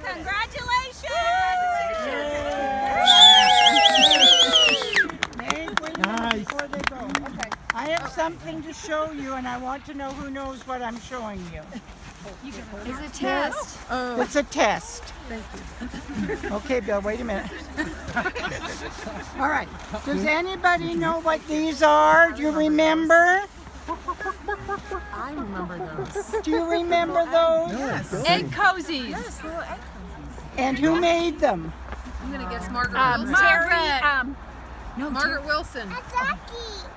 Congratulations! Nice. Before they go. Okay. I have something to show you, and I want to know who knows what I'm showing you. It's a test. Oh. It's a test. Thank you. Okay, Bill, wait a minute. All right. Does anybody know what these are? Do you remember? I remember those. Do you remember those? Yes. Egg cozies. Yes, little egg. And who made them? I'm gonna guess Margaret Wilson. Margaret Wilson.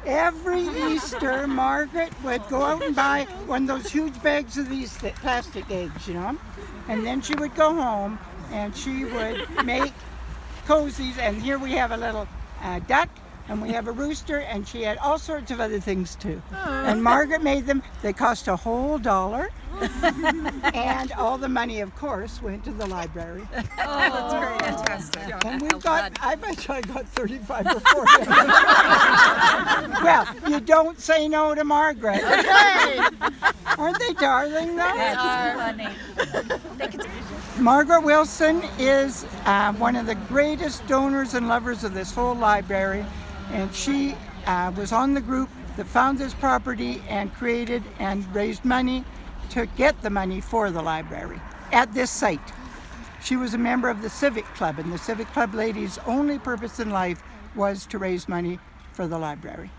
Every Easter, Margaret would go out and buy one of those huge bags of these plastic eggs, you know, and then she would go home and she would make cozies. And here we have a little duck, and we have a rooster, and she had all sorts of other things too. And Margaret made them. They cost a whole $1. And all the money, of course, went to the library. Oh, that's great. Fantastic. And we've got, I bet you I got 35 or 40. Well, you don't say no to Margaret. Hey! Aren't they darling, though? They are funny. Margaret Wilson is one of the greatest donors and lovers of this whole library. And she was on the group that found this property and created and raised money to get the money for the library at this site. She was a member of the Civic Club, and the Civic Club ladies' only purpose in life was to raise money for the library.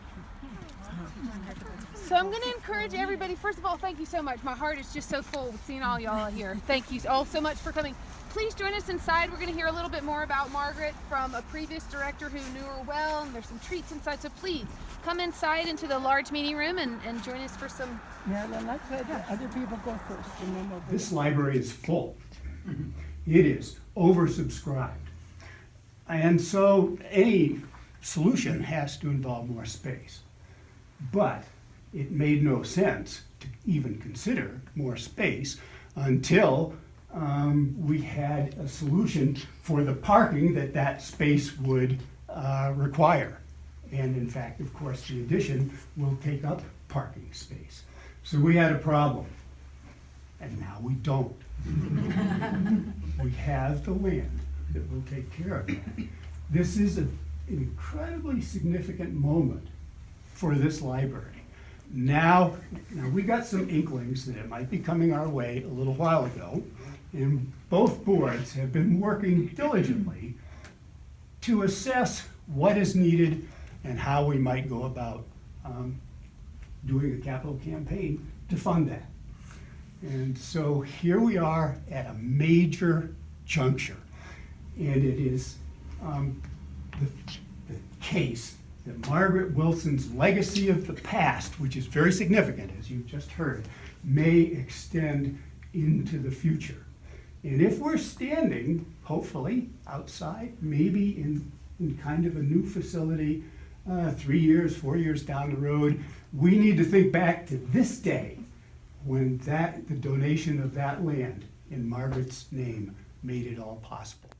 So I'm going to encourage everybody, first of all, thank you so much. My heart is just so full with seeing all y'all here. Thank you all so much for coming. Please join us inside. We're going to hear a little bit more about Margaret from a previous director who knew her well, and there's some treats inside. So please come inside into the large meeting room and join us for some... Yeah, then let's let other people go first, and then we'll do This library is full. It is oversubscribed. And so any solution has to involve more space. But it made no sense to even consider more space until we had a solution for the parking that space would require. And in fact, of course, the addition will take up parking space. So we had a problem, and now we don't. We have the land that will take care of that. This is an incredibly significant moment for this library. Now we got some inklings that it might be coming our way a little while ago, and both boards have been working diligently to assess what is needed and how we might go about doing a capital campaign to fund that. And so here we are at a major juncture, and it is the case that Margaret Wilson's legacy of the past, which is very significant, as you've just heard, may extend into the future. And if we're standing, hopefully, outside, maybe in kind of a new facility, 3 years, 4 years down the road, we need to think back to this day when the donation of that land in Margaret's name made it all possible.